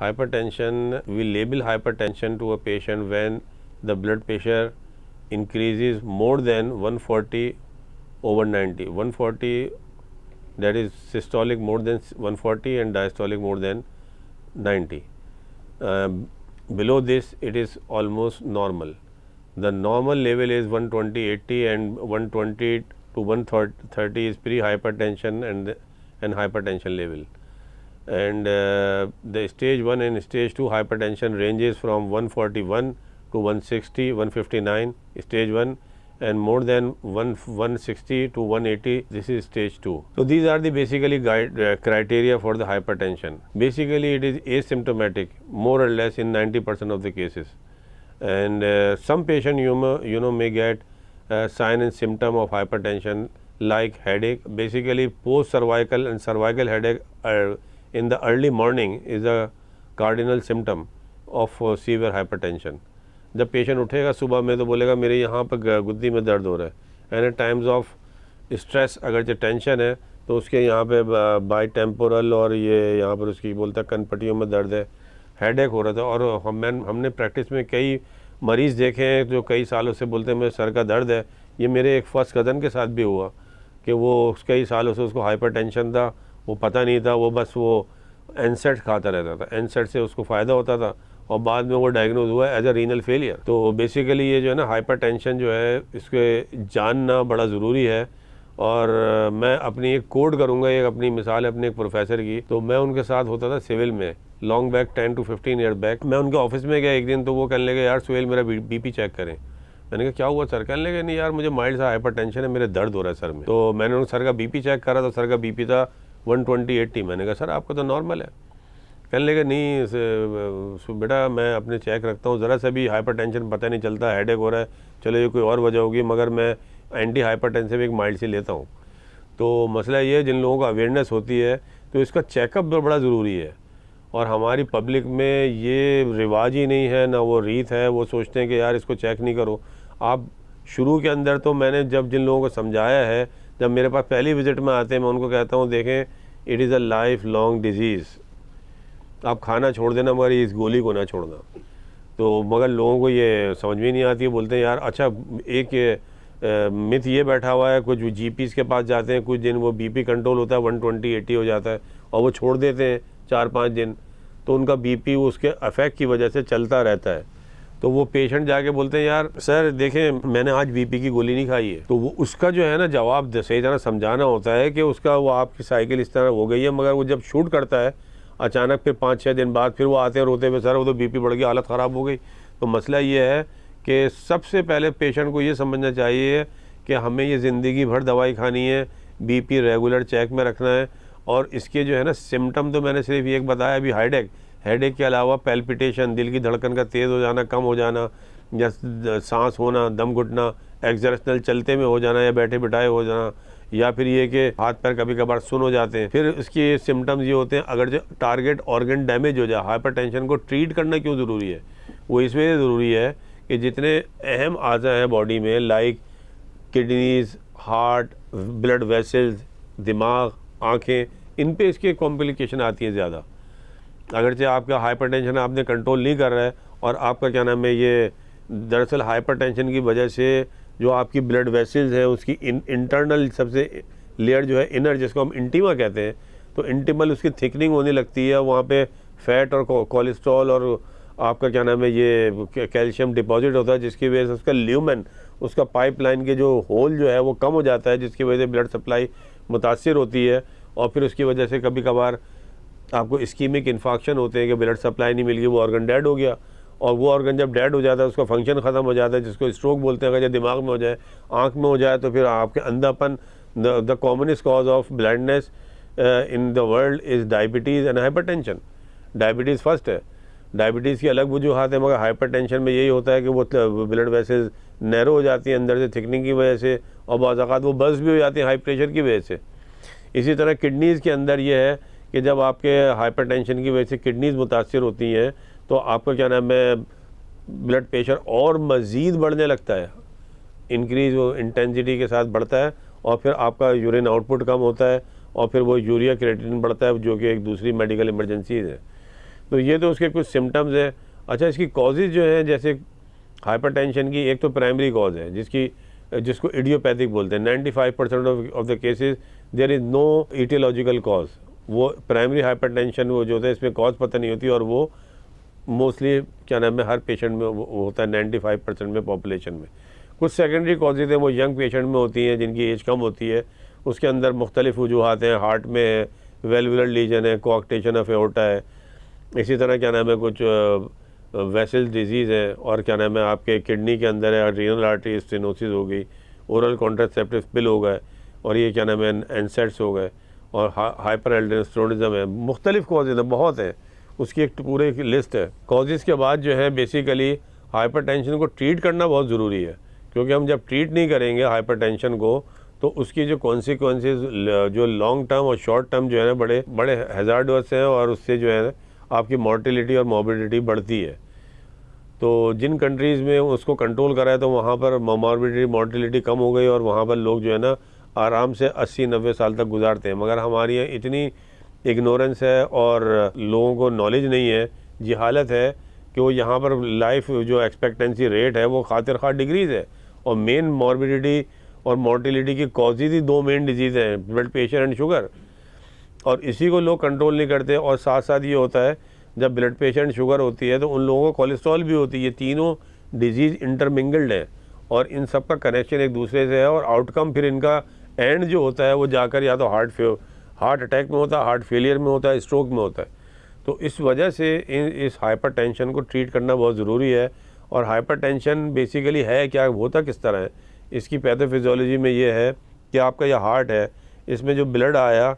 Hypertension, we label hypertension to a patient when the blood pressure increases more than 140 over 90. 140, that is systolic more than 140 and diastolic more than 90. Below this, it is almost normal. The normal level is 120/80, and 120 to 130 is pre-hypertension and hypertension level. And the stage 1 and stage 2 hypertension ranges from 141 to 160, 159 stage 1, and more than 160 to 180, this is stage 2. So these are the basically criteria for the hypertension. Basically it is asymptomatic more or less in 90% of the cases, and some patient may get sign and symptom of hypertension like headache. Basically post cervical and cervical headache in the early morning is a cardinal symptom of severe hypertension. जब patient उठेगा सुबह में तो बोलेगा मेरे यहाँ पर गुद्दी में दर्द हो रहा है, and at times of stress अगर जो टेंशन है तो उसके यहाँ पे बाई टेम्पोरल और ये यहाँ पर उसकी बोलता है कनपट्टियों में दर्द है, हेडेक हो रहा था। और हमने प्रैक्टिस में कई मरीज़ देखे हैं जो कई सालों से बोलते हैं मेरे सर का दर्द है। ये मेरे एक फर्स्ट कज़न के साथ भी हुआ कि वो कई सालों से उसको हाइपरटेंशन था, वो पता नहीं था, वो बस वो एनसेट खाता रहता था, एनसेट से उसको फ़ायदा होता था और बाद में वो डायग्नोज हुआ एज अ रीनल फेलियर। तो बेसिकली ये जो है ना हाइपरटेंशन जो है इसके जानना बड़ा ज़रूरी है। और मैं अपनी एक कोड करूँगा, एक अपनी मिसाल है अपने एक प्रोफेसर की। तो मैं उनके साथ होता था सिविल में long back 10 to 15 year back. मैं उनके ऑफिस में गया एक दिन, तो वो कहने लगे यार सुहेल मेरा बीपी चेक करें। मैंने कहा क्या हुआ सर? कहने लगे नहीं यार मुझे माइल्ड सा हाइपरटेंशन है, मेरे दर्द हो रहा है सर में। तो मैंने उनके सर का बीपी चेक करा तो सर का बीपी था 120/80। मैंने कहा सर आपका तो नॉर्मल है। कहने लगे नहीं बेटा मैं अपने चेक रखता हूँ, ज़रा सा भी हाइपरटेंशन पता नहीं चलता, हेडेक हो रहा है, चलो ये कोई और वजह होगी, मगर मैं एंटी हाइपरटेंसिव एक माइल्ड से लेता हूँ। तो मसला ये है जिन लोगों को अवेयरनेस होती है तो इसका चेकअप तो बड़ा ज़रूरी है, और हमारी पब्लिक में ये रिवाज ही नहीं है, ना वो रीत है। वो सोचते हैं कि यार इसको चेक नहीं करो। आप शुरू के अंदर तो मैंने जब जिन लोगों को समझाया है, जब मेरे पास पहली विज़िट में आते हैं मैं उनको कहता हूँ देखें it is a life long disease, आप खाना छोड़ देना मगर इस गोली को ना छोड़ना। तो मगर लोगों को ये समझ में नहीं आती है, बोलते हैं यार अच्छा एक मिथ ये बैठा हुआ है, कुछ जीपीज़ के पास जाते हैं, कुछ दिन वो बीपी कंट्रोल होता है 120/80 हो जाता है और वो छोड़ देते हैं 4-5 दिन, तो उनका बीपी उसके अफेक्ट की वजह से चलता रहता है। तो वो पेशेंट जाके बोलते हैं यार सर देखें मैंने आज बीपी की गोली नहीं खाई है। तो वो उसका जो है ना जवाब सही तरह समझाना होता है कि उसका वो आपकी साइकिल इस तरह हो गई है, मगर वो जब शूट करता है अचानक फिर 5-6 दिन बाद फिर वो आते हैं रोते हुए सर वो तो बीपी बढ़ गया, हालत ख़राब हो गई। तो मसला ये है कि सबसे पहले पेशेंट को ये समझना चाहिए कि हमें ये ज़िंदगी भर दवाई खानी है, बीपी रेगुलर चेक में रखना है। और इसके जो है ना सिम्टम तो मैंने सिर्फ एक बताया अभी, हेडेक के अलावा पैल्पिटेशन, दिल की धड़कन का तेज़ हो जाना, कम हो जाना, या सांस होना, दम घुटना, एक्सर्शनल चलते में हो जाना या बैठे बिठाए हो जाना, या फिर ये कि हाथ पैर कभी कभार सुन हो जाते हैं। फिर इसके सिम्टम्स ये होते हैं अगर जो टारगेट ऑर्गन डैमेज हो जाए। हाइपरटेंशन को ट्रीट करना क्यों ज़रूरी है? वो इस वजह ज़रूरी है कि जितने अहम अज़ा हैं बॉडी में like kidneys, heart, blood vessels, दिमाग, आँखें, इन पे इसके कॉम्प्लिकेशन आती हैं ज़्यादा। अगरचे आपका हाइपरटेंशन आपने कंट्रोल नहीं कर रहा है और आपका क्या नाम है ये दरअसल हाइपरटेंशन की वजह से जो आपकी ब्लड वेसल्स हैं उसकी इंटरनल सबसे लेयर जो है इनर, जिसको हम इंटीमा कहते हैं, तो इंटीमल उसकी थिकनिंग होने लगती है। वहाँ पे फैट और कोलेस्ट्रॉल और आपका क्या नाम है ये कैल्शियम डिपॉजिट होता है, जिसकी वजह से उसका ल्यूमेन, उसका पाइपलाइन के जो होल जो है वो कम हो जाता है, जिसकी वजह से ब्लड सप्लाई मुतासिर होती है। और फिर उसकी वजह से कभी कभार आपको इस्कीमिक इन्फेक्शन होते हैं कि ब्लड सप्लाई नहीं मिल गई, वो ऑर्गन डेड हो गया। और वो ऑर्गन जब डेड हो जाता है उसका फंक्शन ख़त्म हो जाता है, जिसको स्ट्रोक बोलते हैं। अगर दिमाग में हो जाए, आँख में हो जाए, तो फिर आपके अंधापन, the commonest cause of blindness in the world is diabetes and hypertension. Diabetes first है, डायबिटीज़ की अलग वजूहात है, मगर हाइपरटेंशन में यही होता है कि वो ब्लड वेसल्स नैरो हो जाती है अंदर से थिकनिंग की वजह से, और बाज़ औक़ात वो बर्स्ट भी हो जाती है हाई प्रेशर की वजह से। इसी तरह किडनीज़ के अंदर ये है कि जब आपके हाइपरटेंशन की वजह से किडनीज़ मुतासिर होती हैं तो आपका क्या नाम है ब्लड प्रेशर और मज़ीद बढ़ने लगता है, इंक्रीज़ वो इंटेंसिटी के साथ बढ़ता है, और फिर आपका यूरिन आउटपुट कम होता है, और फिर वो यूरिया क्रिएटिनिन बढ़ता है, जो कि एक दूसरी मेडिकल इमरजेंसीज़ है। तो ये तो उसके कुछ सिम्टम्स हैं। अच्छा, इसकी कॉजेज़ जो हैं, जैसे हाइपरटेंशन की एक तो प्राइमरी कॉज है जिसको इडियोपैथिक बोलते हैं। 95% of the cases there is no etiological cause. वो प्राइमरी हाइपरटेंशन वो जो होता है, इसमें कॉज पता नहीं होती, और वो मोस्टली क्या नाम है हर पेशेंट में वो होता है 95% में पॉपुलेशन में। कुछ सेकेंडरी कॉजेज़ हैं, वो यंग पेशेंट में होती हैं जिनकी एज कम होती है। उसके अंदर मुख्तलिफ वजूहात हैं, हार्ट में है, वेल्वुलर लीजन है, कोआक्टेशन ऑफ एओर्टा है, इसी तरह क्या नाम है कुछ वेसल डिजीज़ है, और क्या नाम है आपके किडनी के अंदर है, रीनल आर्टरी स्टेनोसिस हो गई, ओरल कॉन्ट्रासेप्टिव पिल हो गए, और ये क्या नाम है एनसेट्स हो गए, और हाइपर एल्डोस्टेरोनिज्म है। मुख्तलिफ कॉजेज़ हैं, बहुत है, उसकी एक पूरी लिस्ट है। कॉजेज़ के बाद जो है बेसिकली हाइपरटेंशन को ट्रीट करना बहुत ज़रूरी है, क्योंकि हम जब ट्रीट नहीं करेंगे हाइपरटेंशन को तो उसकी जो कॉन्सिक्वेंसेस जो लॉन्ग टर्म और शॉर्ट टर्म जो है ना बड़े बड़े हैज़ार्डस हैं, और उससे जो है आपकी मॉर्टिलिटी और मॉर्बिडिटी बढ़ती है। तो जिन कंट्रीज़ में उसको कंट्रोल करा है तो वहाँ पर मॉर्बिडिटी मॉर्टिलिटी कम हो गई, और वहाँ पर लोग जो है ना आराम से 80-90 साल तक गुजारते हैं। मगर हमारे यहाँ इतनी इग्नोरेंस है और लोगों को नॉलेज नहीं है, जहालत है कि वो यहाँ पर लाइफ जो एक्सपेक्टेंसी रेट है वो खातिर खा डिग्रीज़ है, और मेन मॉर्बिडिटी और मॉर्टिलिटी की कॉजेज़ ही दो मेन डिजीज़ हैं, ब्लड प्रेशर एंड शुगर, और इसी को लोग कंट्रोल नहीं करते। और साथ साथ ये होता है जब ब्लड प्रेशर एंड शुगर होती है तो उन लोगों को कोलेस्ट्रॉल भी होती है। ये तीनों डिजीज़ इंटरमिंगल्ड हैं, और इन सब का कनेक्शन एक दूसरे से है, और आउटकम फिर इनका एंड जो होता है वो जाकर या तो हार्ट अटैक में होता है, हार्ट फेलियर में होता है, स्ट्रोक में होता है। तो इस वजह से इस हाइपरटेंशन को ट्रीट करना बहुत ज़रूरी है। और हाइपरटेंशन बेसिकली है क्या, होता किस तरह है, इसकी पैथोफिजियोलॉजी में ये है कि आपका यह हार्ट है, इसमें जो ब्लड आया,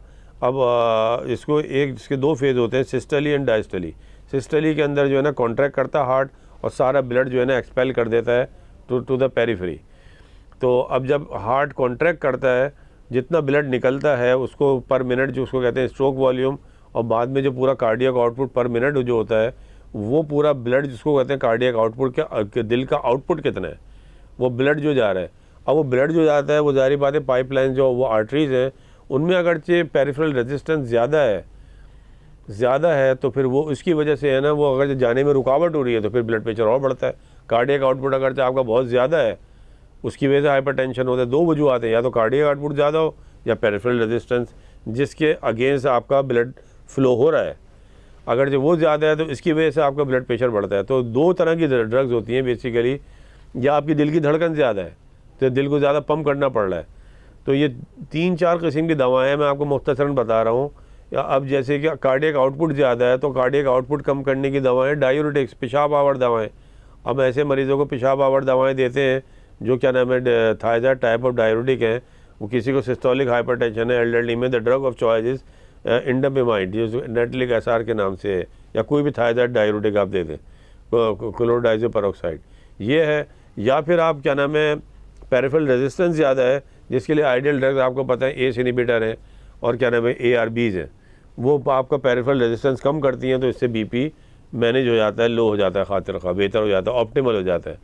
अब इसको इसके दो फेज़ होते हैं, सिस्टली एंड डायस्टली। सिस्टली के अंदर जो है ना कॉन्ट्रैक्ट करता है हार्ट, और सारा ब्लड जो है ना एक्सपेल कर देता है टू द पेरिफेरी। तो अब जब हार्ट कॉन्ट्रैक्ट करता है, जितना ब्लड निकलता है उसको पर मिनट जो उसको कहते हैं स्ट्रोक वॉल्यूम, और बाद में जो पूरा कार्डियक आउटपुट पर मिनट जो होता है, वो पूरा ब्लड जिसको कहते हैं कार्डियक आउटपुट के दिल का आउटपुट कितना है, वो ब्लड जो जा रहा है। अब वो ब्लड जो जाता है वो जारी बात है पाइपलाइन जो वो आर्टरीज़ हैं उनमें अगरचे पेरिफेरल रेजिस्टेंस ज़्यादा है तो फिर वो इसकी वजह से है ना, वो अगर जाने में रुकावट हो रही है तो फिर ब्लड प्रेशर और बढ़ता है। कार्डियक आउटपुट अगरचे आपका बहुत ज़्यादा है, उसकी वजह से हाइपरटेंशन होता है। दो वजूहत हैं, या तो कार्डियक आउटपुट ज़्यादा हो या पेरिफेरल रेजिस्टेंस जिसके अगेंस्ट आपका ब्लड फ्लो हो रहा है। अगर जो वो ज़्यादा है तो इसकी वजह से आपका ब्लड प्रेशर बढ़ता है। तो दो तरह की ड्रग्स होती हैं बेसिकली, या आपकी दिल की धड़कन ज़्यादा है तो दिल को ज़्यादा पंप करना पड़ रहा है, तो ये 3-4 किस्म की दवाएं मैं आपको मुख्तसरन बता रहा हूँ। या अब जैसे कि कार्डियक आउटपुट ज़्यादा है तो कार्डियक आउटपुट कम करने की दवाएं डायूरेटिक्स, पेशाब आवर दवाएं। अब ऐसे मरीज़ों को पेशाब आवर दवाएं देते हैं जो क्या नाम है थायराइड टाइप ऑफ डायूरेटिक है। वो किसी को सिस्टोलिक हाइपरटेंशन है, एल्डरली में the drug of choice is indapamide जो नेटलिक एसआर के नाम से है, या कोई भी थायराइड डायूरेटिक आप दे दें, क्लोरोडाइजो पेरोक्साइड ये है। या फिर आप क्या नाम है पेरिफेरल रेजिस्टेंस ज़्यादा है जिसके लिए आइडियल ड्रग्स आपको पता है एस इनहिबिटर है और क्या नाम है ARBs है, वो आपका पेरिफेरल रेजिस्टेंस कम करती हैं, तो इससे BP मैनेज हो जाता है, लो हो जाता है, खातिर खा बेहतर हो जाता है, ऑप्टिमल हो जाता है।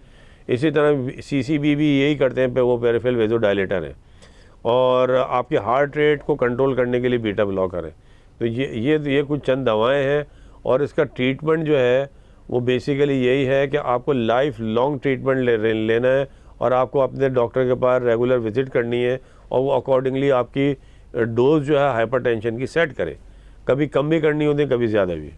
इसी तरह CCB भी यही करते हैं, वो पेरिफेरल वेजोडायलेटर है, और आपके हार्ट रेट को कंट्रोल करने के लिए बीटा ब्लॉकर है। तो ये कुछ चंद दवाएँ हैं, और इसका ट्रीटमेंट जो है वो बेसिकली यही है कि आपको लाइफ लॉन्ग ट्रीटमेंट लेना है, और आपको अपने डॉक्टर के पास रेगुलर विजिट करनी है, और वो अकॉर्डिंगली आपकी डोज जो है हाइपरटेंशन की सेट करे, कभी कम भी करनी होती है, कभी ज़्यादा भी।